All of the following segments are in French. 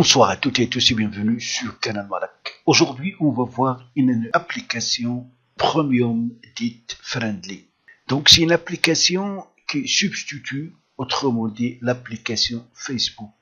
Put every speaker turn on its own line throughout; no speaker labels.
Bonsoir à toutes et à tous et bienvenue sur Canal Malak. Aujourd'hui, on va voir une application premium dite Friendly. Donc, c'est une application qui substitue, autrement dit, l'application Facebook.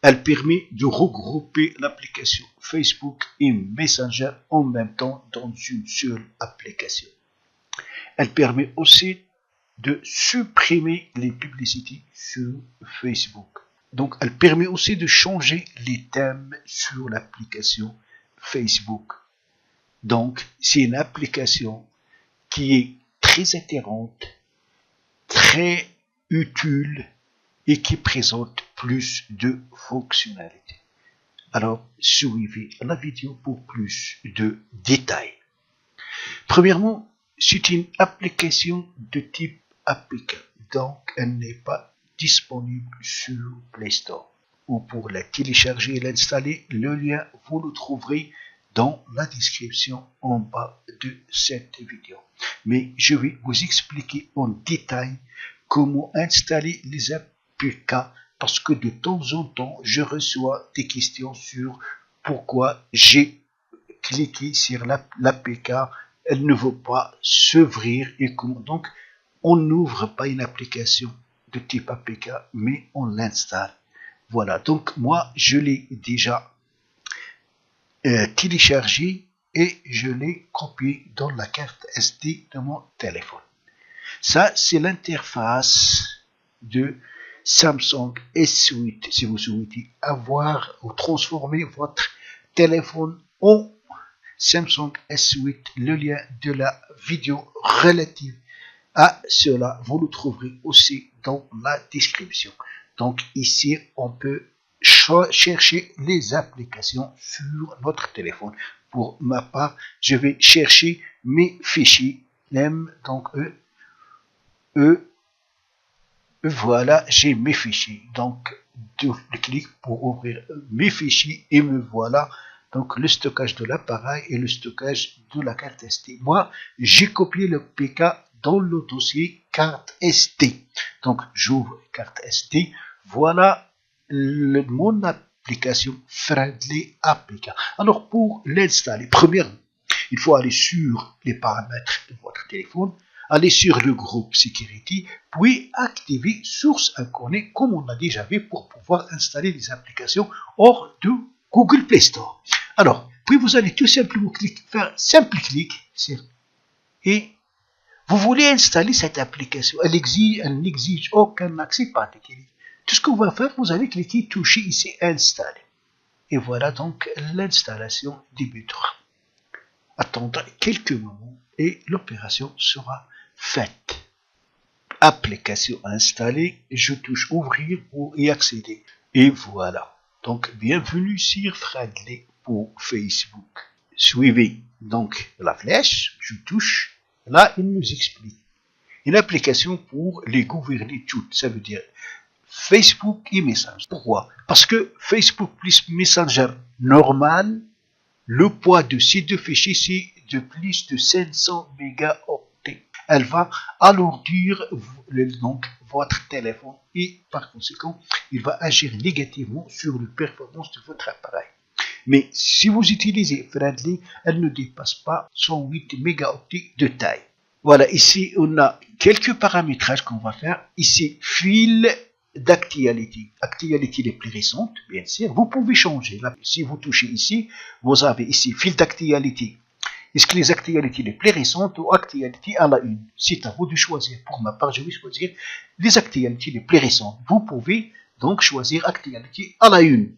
Elle permet de regrouper l'application Facebook et Messenger en même temps dans une seule application. Elle permet aussi de supprimer les publicités sur Facebook. Donc, elle permet aussi de changer les thèmes sur l'application Facebook. Donc, c'est une application qui est très attirante, très utile et qui présente plus de fonctionnalités. Alors, suivez la vidéo pour plus de détails. Premièrement, c'est une application de type APK, donc elle n'est pas disponible sur Play Store. Ou pour la télécharger et l'installer, le lien vous le trouverez dans la description en bas de cette vidéo. Mais je vais vous expliquer en détail comment installer les APK parce que de temps en temps, je reçois des questions sur pourquoi j'ai cliqué sur l'APK, elle ne veut pas s'ouvrir et comment. Donc, on n'ouvre pas une application de type APK, mais on l'installe. Voilà, donc moi, je l'ai déjà téléchargé et je l'ai copié dans la carte SD de mon téléphone. Ça, c'est l'interface de Samsung S8. Si vous souhaitez avoir ou transformer votre téléphone en Samsung S8, le lien de la vidéo relative à cela, vous le trouverez aussi dans la description. Donc ici, on peut chercher les applications sur notre téléphone. Pour ma part, je vais chercher mes fichiers, donc voilà, j'ai mes fichiers. Donc, double clic pour ouvrir mes fichiers et me voilà. Donc, le stockage de l'appareil et le stockage de la carte SD. Moi, j'ai copié le PK dans le dossier carte SD. Donc, j'ouvre carte SD. Voilà mon application Friendly APK. Alors, pour l'installer, premièrement, il faut aller sur les paramètres de votre téléphone, aller sur le groupe Security, puis activer Source inconnue, comme on l'a déjà vu, pour pouvoir installer les applications hors de Google Play Store. Alors, puis vous allez tout simplement faire simple clic et vous voulez installer cette application. Elle n'exige aucun accès particulier. Tout ce qu'on va faire, vous allez cliquer, toucher ici, installer. Et voilà donc l'installation débutera. Attendre quelques moments et l'opération sera faite. Application installée, je touche ouvrir pour y accéder. Et voilà. Donc, bienvenue sur Friendly pour Facebook. Suivez donc la flèche, je touche. Là, il nous explique. Une application pour les gouverner toutes. Ça veut dire Facebook et Messenger. Pourquoi? Parce que Facebook plus Messenger normal, le poids de ces deux fichiers, c'est de plus de 500 mégaoctets. Elle va alourdir donc votre téléphone et par conséquent, il va agir négativement sur la performance de votre appareil. Mais si vous utilisez Friendly, elle ne dépasse pas 108 mégaoctets de taille. Voilà, ici on a quelques paramétrages qu'on va faire. Ici, fil d'actualité. Actualité les plus récentes, bien sûr. Vous pouvez changer. Là, si vous touchez ici, vous avez ici fil d'actualité. Est-ce que les actualités les plus récentes ou actualités à la une? C'est à vous de choisir. Pour ma part, je vais choisir les actualités les plus récentes. Vous pouvez donc choisir actualité à la une.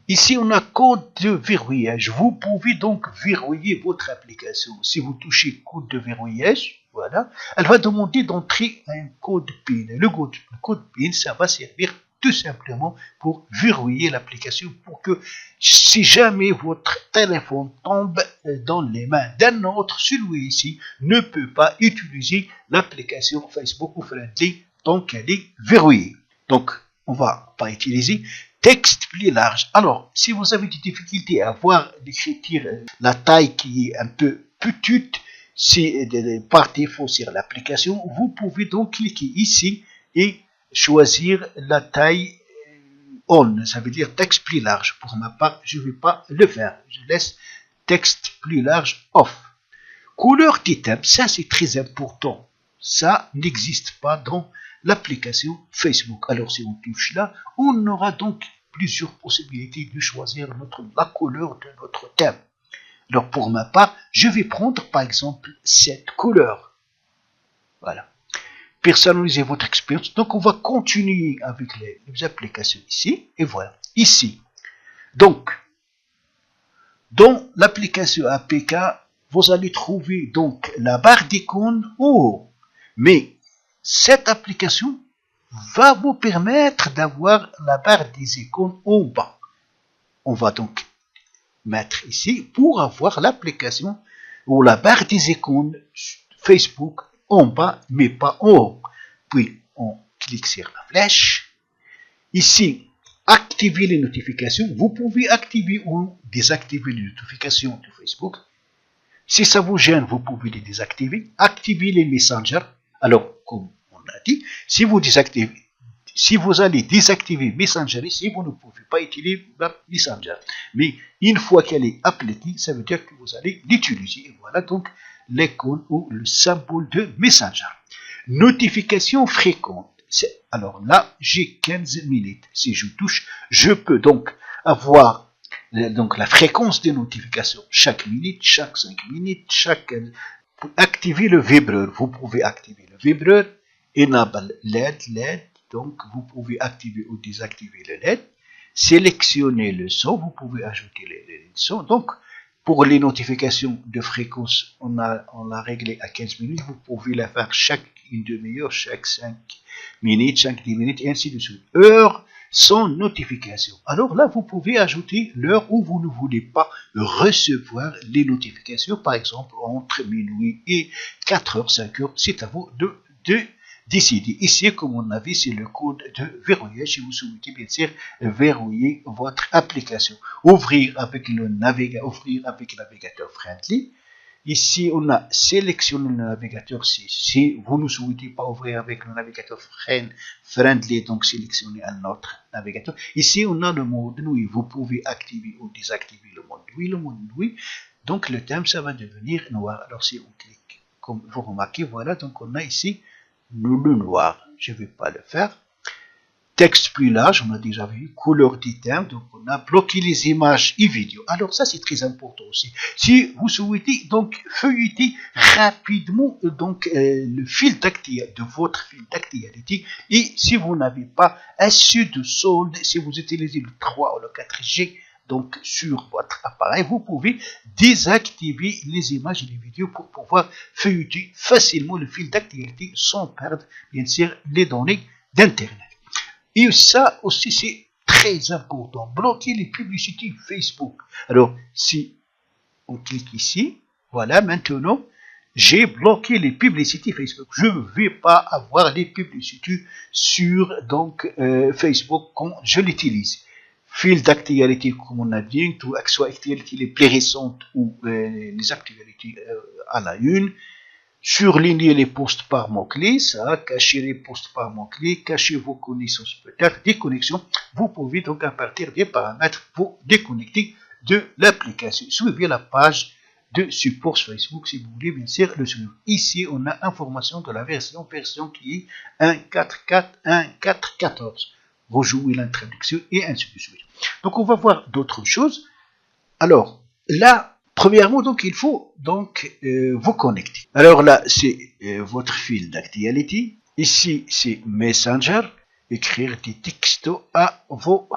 Ici, on a code de verrouillage. Vous pouvez donc verrouiller votre application. Si vous touchez code de verrouillage, voilà, elle va demander d'entrer un code PIN. Le code PIN, ça va servir tout simplement pour verrouiller l'application pour que si jamais votre téléphone tombe dans les mains d'un autre, celui-ci ne peut pas utiliser l'application Facebook ou Friendly tant qu'elle est verrouillée. Donc, on va pas utiliser texte plus large. Alors, si vous avez des difficultés à voir l'écriture, la taille qui est un peu petite, c'est par défaut sur l'application, vous pouvez donc cliquer ici et choisir la taille on, ça veut dire texte plus large. Pour ma part, je ne vais pas le faire. Je laisse texte plus large off. Couleur d'item, ça c'est très important. Ça n'existe pas dans l'application Facebook. Alors si on touche là, on aura donc plusieurs possibilités de choisir la couleur de notre thème. Alors pour ma part, je vais prendre par exemple cette couleur. Voilà. Personnalisez votre expérience. Donc on va continuer avec les applications ici. Et voilà. Ici. Donc, dans l'application APK, vous allez trouver donc la barre d'icônes en haut. Mais cette application va vous permettre d'avoir la barre des icônes en bas. On va donc mettre ici pour avoir l'application ou la barre des icônes Facebook en bas, mais pas en haut. Puis on clique sur la flèche. Ici, activer les notifications. Vous pouvez activer ou désactiver les notifications de Facebook. Si ça vous gêne, vous pouvez les désactiver. Activer les messengers. Alors, comme on a dit, si vous allez désactiver Messenger ici, vous ne pouvez pas utiliser Messenger. Mais une fois qu'elle est appliquée, ça veut dire que vous allez l'utiliser. Et voilà donc l'icône ou le symbole de Messenger. Notification fréquente. Alors là, j'ai 15 minutes. Si je touche, je peux donc avoir la fréquence des notifications. Chaque minute, chaque 5 minutes, pour activer le vibreur. Vous pouvez activer le vibreur. Enable LED. Donc, vous pouvez activer ou désactiver le LED. Sélectionner le son. Vous pouvez ajouter les sons. Donc, pour les notifications de fréquence, on l'a réglé à 15 minutes. Vous pouvez la faire chaque une demi-heure, chaque 5 minutes, chaque 10 minutes, et ainsi de suite. Heure sans notification. Alors là, vous pouvez ajouter l'heure où vous ne voulez pas recevoir les notifications, par exemple entre minuit et 4 heures, 5 heures. C'est à vous de décider. Ici, comme on a vu, c'est le code de verrouillage. Si vous souhaitez bien sûr verrouiller votre application. Ouvrir avec le navigateur friendly. Ici, on a sélectionné le navigateur. Si vous ne souhaitez pas ouvrir avec le navigateur friendly, donc sélectionnez un autre navigateur. Ici, on a le mode nuit. Vous pouvez activer ou désactiver le mode nuit. Le mode nuit, donc le thème, ça va devenir noir. Alors, si on clique, comme vous remarquez, voilà, donc on a ici le noir. Je ne vais pas le faire. Texte plus large, on a déjà vu, couleur d'item, donc on a bloqué les images et vidéos. Alors ça c'est très important aussi. Si vous souhaitez donc feuilleter rapidement le fil d'actualité de votre fil d'actualité, et si vous n'avez pas assez de solde, si vous utilisez le 3 ou le 4G donc sur votre appareil, vous pouvez désactiver les images et les vidéos pour pouvoir feuilleter facilement le fil d'actualité sans perdre bien sûr les données d'internet. Et ça aussi, c'est très important. Bloquer les publicités Facebook. Alors, si on clique ici, voilà, maintenant, j'ai bloqué les publicités Facebook. Je ne vais pas avoir les publicités sur Facebook quand je l'utilise. Fil d'actualité, comme on a dit, tout soit actualité les plus récentes ou les actualités à la une. Surligner les posts par mots-clés, ça, cacher les posts par mots-clés, cacher vos connaissances peut-être, des connexions. Vous pouvez donc à partir des paramètres vous déconnecter de l'application. Suivez la page de support Facebook si vous voulez bien sûr le suivre. Ici, on a information de la version qui est 1.4.4.1.4.14. Rejouez l'introduction et ainsi de suite. Donc, on va voir d'autres choses. Alors, là, premièrement, donc, il faut vous connecter. Alors là, c'est votre fil d'actualité. Ici, c'est Messenger. Écrire des textos à vos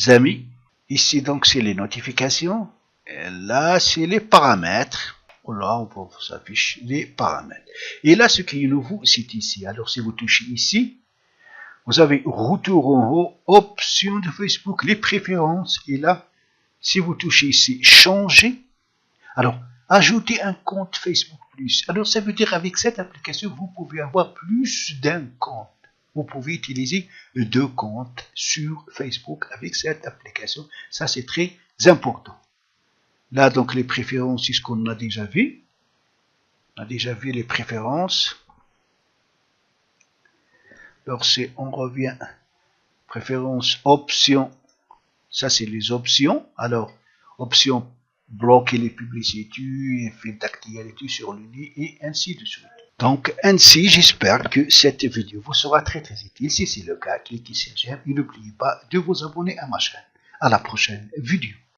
amis. Ici, donc, c'est les notifications. Et là, c'est les paramètres. Là, on vous affiche les paramètres. Et là, ce qui est nouveau, c'est ici. Alors, si vous touchez ici, vous avez retour en haut, options de Facebook, les préférences. Et là, si vous touchez ici, changer. Alors, ajouter un compte Facebook Plus. Alors, ça veut dire avec cette application, vous pouvez avoir plus d'un compte. Vous pouvez utiliser 2 comptes sur Facebook avec cette application. Ça, c'est très important. Là, donc, les préférences, c'est ce qu'on a déjà vu. On a déjà vu les préférences. Alors, on revient préférence option, ça c'est les options. Alors, option bloquer les publicités, effets d'actualité sur le lit et ainsi de suite. Donc, ainsi, j'espère que cette vidéo vous sera très utile. Si c'est le cas, cliquez sur j'aime et n'oubliez pas de vous abonner à ma chaîne. À la prochaine vidéo.